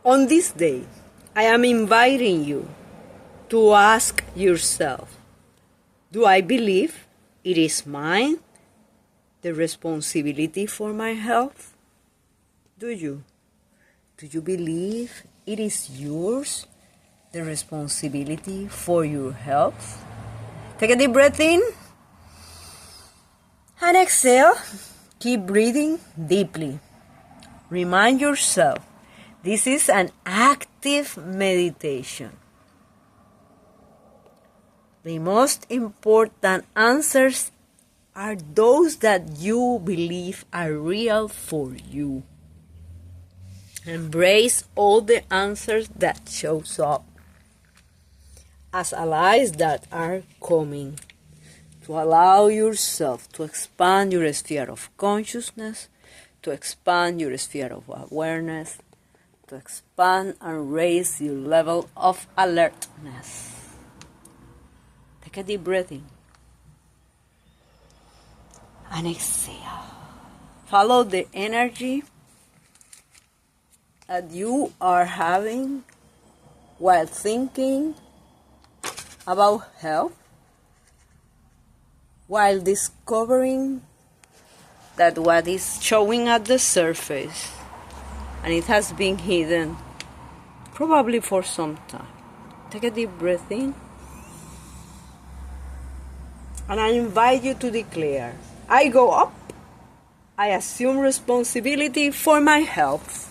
On this day, I am inviting you to ask yourself, do I believe it is mine, the responsibility for my health? Do you? Do you believe it is yours, the responsibility for your health? Take a deep breath in and exhale. Keep breathing deeply. Remind yourself, this is an active meditation. The most important answers are those that you believe are real for you. Embrace all the answers that shows up as allies that are coming, to allow yourself to expand your sphere of consciousness, to expand your sphere of awareness, to expand and raise your level of alertness. Take a deep breath in and exhale. Follow the energy that you are having while thinking about health, while discovering that what is showing at the surface, and it has been hidden probably for some time. Take a deep breath in, and I invite you to declare, I go up, I assume responsibility for my health.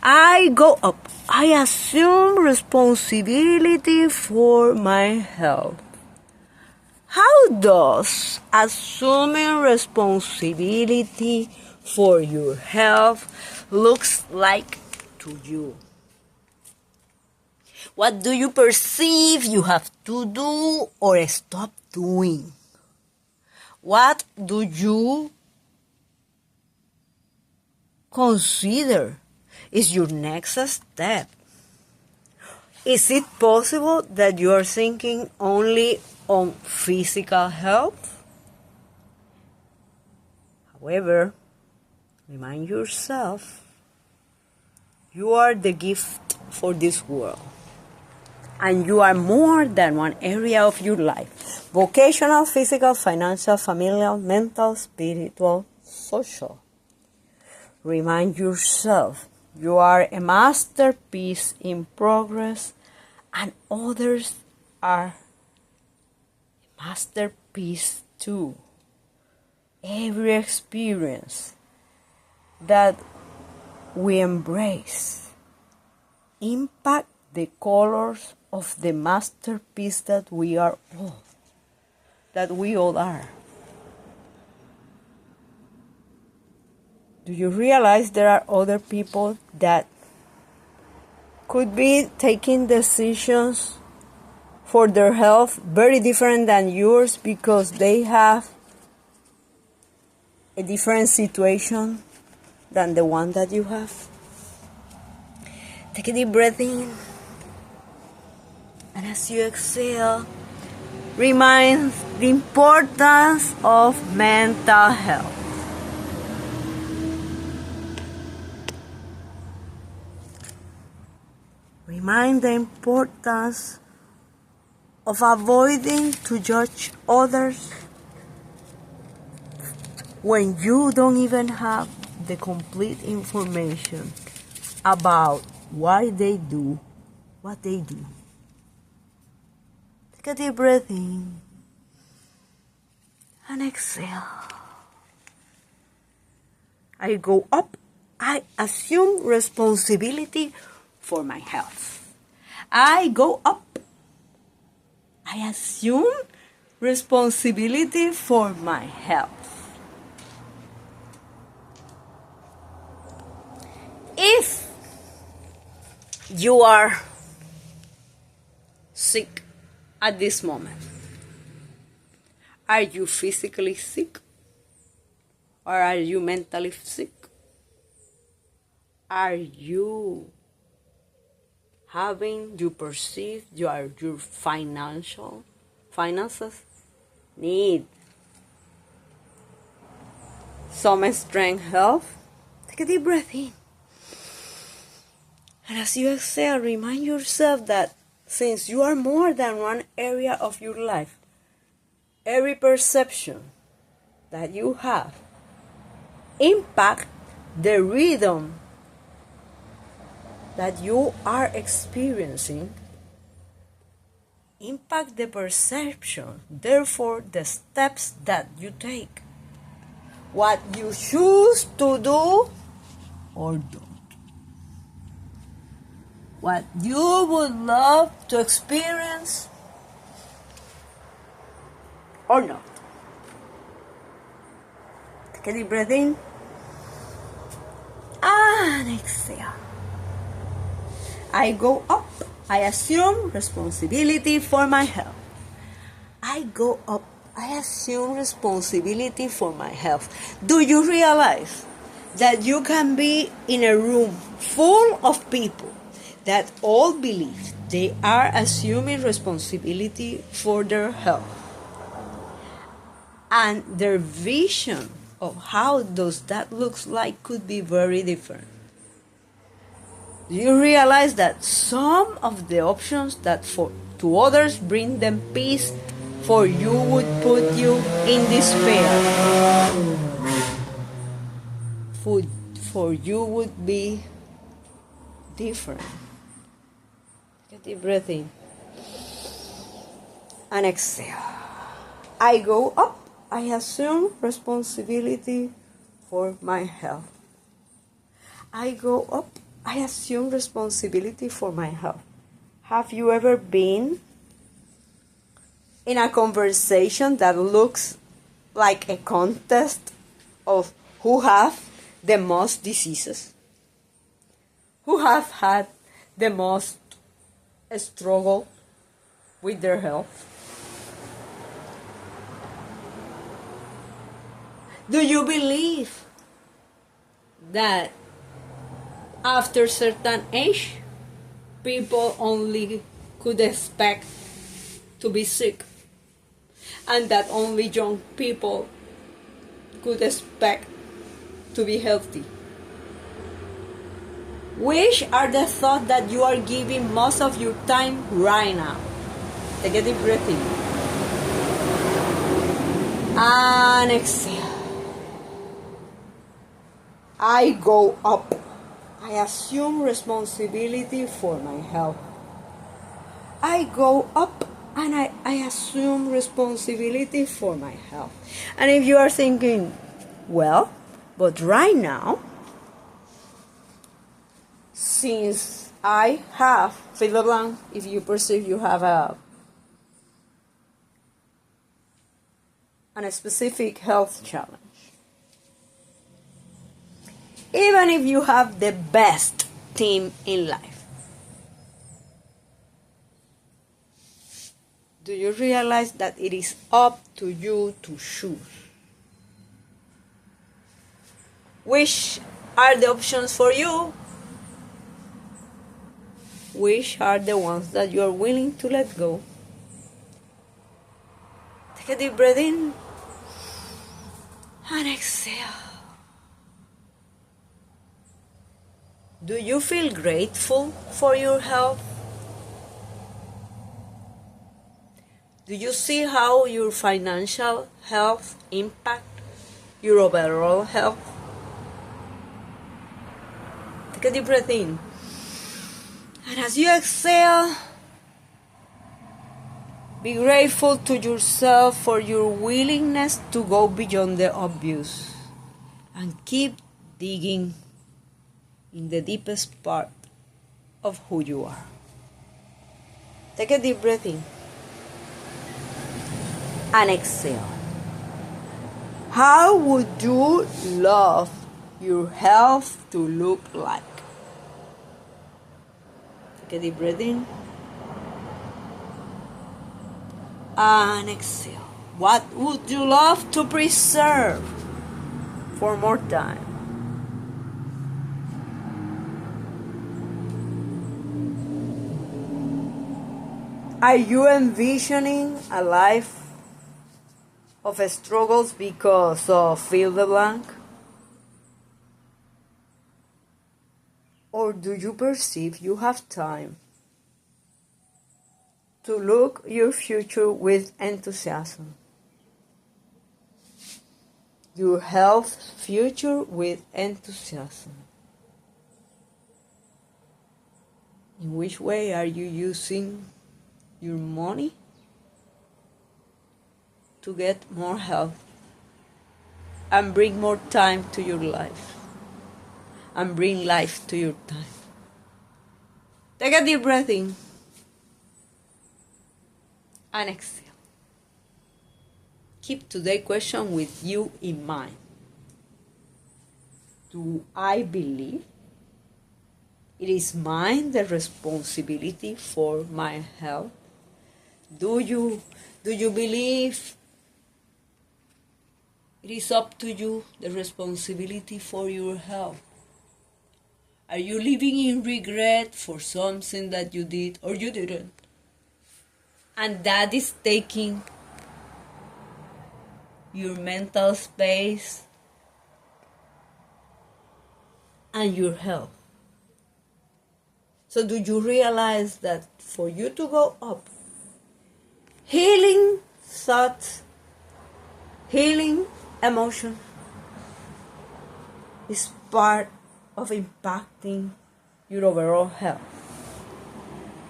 I go up, I assume responsibility for my health. How does assuming responsibility for your health looks like to you? What do you perceive you have to do or stop doing? What do you consider is your next step? Is it possible that you are thinking only on physical health? However, remind yourself, you are the gift for this world. And you are more than one area of your life: vocational, physical, financial, familial, mental, spiritual, social. Remind yourself, you are a masterpiece in progress, and others are a masterpiece too. Every experience that we embrace impact the colors of the masterpiece that we all are. Do you realize there are other people that could be taking decisions for their health very different than yours because they have a different situation than the one that you have? Take a deep breath in, and as you exhale, remind the importance of mental health. Remind the importance of avoiding to judge others when you don't even have the complete information about why they do what they do. Take a deep breath in and exhale. I go up, I assume responsibility for my health. I go up, I assume responsibility for my health. If you are sick at this moment, are you physically sick? Or are you mentally sick? Are you you perceive your finances need some strength health? Take a deep breath in And as you exhale, remind yourself that since you are more than one area of your life, every perception that you have impact the rhythm that you are experiencing, impact the perception, therefore the steps that you take, what you choose to do or don't, what you would love to experience or not. Take a deep breath in and exhale. I go up. I assume responsibility for my health. I go up. I assume responsibility for my health. Do you realize that you can be in a room full of people that all believe they are assuming responsibility for their health? And their vision of how does that looks like could be very different. Do you realize that some of the options that to others bring them peace, for you would put you in despair? For you would be different. Take a deep breath in and exhale. I go up. I assume responsibility for my health. I go up. I assume responsibility for my health. Have you ever been in a conversation that looks like a contest of who have the most diseases? Who have had the most struggle with their health? Do you believe that after certain age, people only could expect to be sick, and that only young people could expect to be healthy? Which are the thoughts that you are giving most of your time right now? Take a deep breath in and exhale. I go up. I assume responsibility for my health. I go up and I assume responsibility for my health. And if you are thinking, well, but right now, since I have, fill the blank, if you perceive you have a specific health challenge. Even if you have the best team in life, do you realize that it is up to you to choose? Which are the options for you? Which are the ones that you are willing to let go? Take a deep breath in and exhale. Do you feel grateful for your health? Do you see how your financial health impact your overall health? Take a deep breath in. And as you exhale, be grateful to yourself for your willingness to go beyond the obvious and keep digging in the deepest part of who you are. Take a deep breath in and exhale. How would you love your health to look like? Take a deep breath in and exhale. What would you love to preserve for more time? Are you envisioning a life of struggles because of fill the blank? Or do you perceive you have time to look your future with enthusiasm? Your health future with enthusiasm. In which way are you using your money to get more health and bring more time to your life and bring life to your time? Take a deep breath in and exhale. Keep today's question with you in mind. Do I believe it is mine the responsibility for my health? Do you believe it is up to you the responsibility for your health? Are you living in regret for something that you did or you didn't? And that is taking your mental space and your health. So do you realize that for you to go up, healing thoughts, healing emotion is part of impacting your overall health?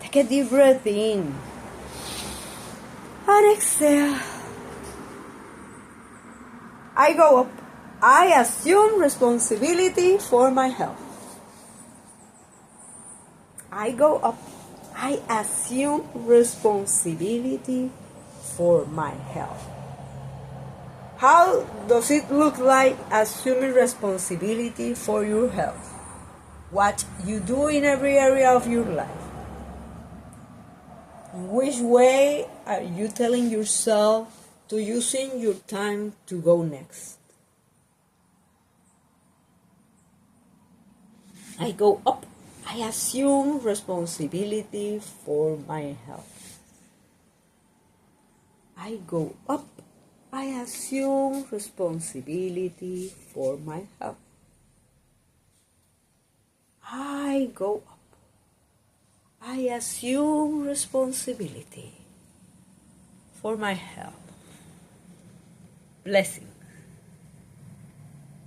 Take a deep breath in and exhale. I go up. I assume responsibility for my health. I go up. I assume responsibility for my health. How does it look like assuming responsibility for your health? What you do in every area of your life. In which way are you telling yourself to using your time to go next? I go up. I assume responsibility for my health. I go up. I assume responsibility for my health. I go up. I assume responsibility for my health. Blessings.